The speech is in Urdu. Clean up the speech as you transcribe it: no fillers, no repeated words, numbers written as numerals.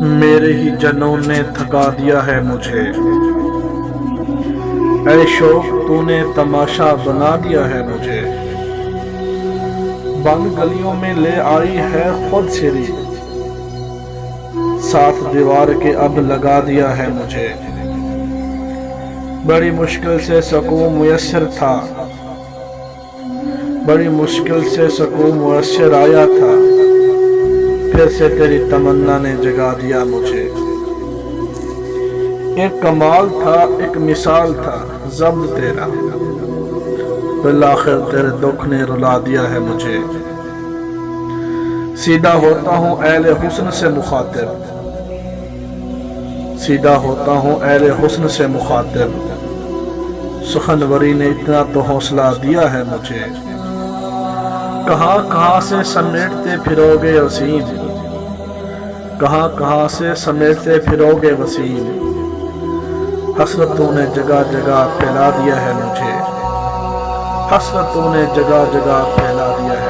میرے ہی جنوں نے تھکا دیا ہے مجھے، اے شوق تو نے تماشا بنا دیا ہے مجھے۔ بند گلیوں میں لے آئی ہے خود سری، ساتھ دیوار کے اب لگا دیا ہے مجھے۔ بڑی مشکل سے سکون میسر تھا، بڑی مشکل سے سکون میسر آیا تھا، پھر سے تیری تمنا نے جگا دیا مجھے۔ ایک کمال تھا ایک مثال تھا ضبط تیرا، بالآخر تیرے دکھ نے رلا دیا ہے مجھے۔ سیدھا ہوتا ہوں اہل حسن سے مخاطب، سیدھا ہوتا ہوں اہل حسن سے مخاطب، سخنوری نے اتنا تو حوصلہ دیا ہے مجھے۔ کہاں کہاں سے سمیٹتے پھروگے وسیم، کہاں کہاں سے سمیٹتے پھروگے وسیم، حسرتوں نے جگہ جگہ پھیلا دیا ہے مجھے، حسرتوں نے جگہ جگہ پھیلا دیا ہے۔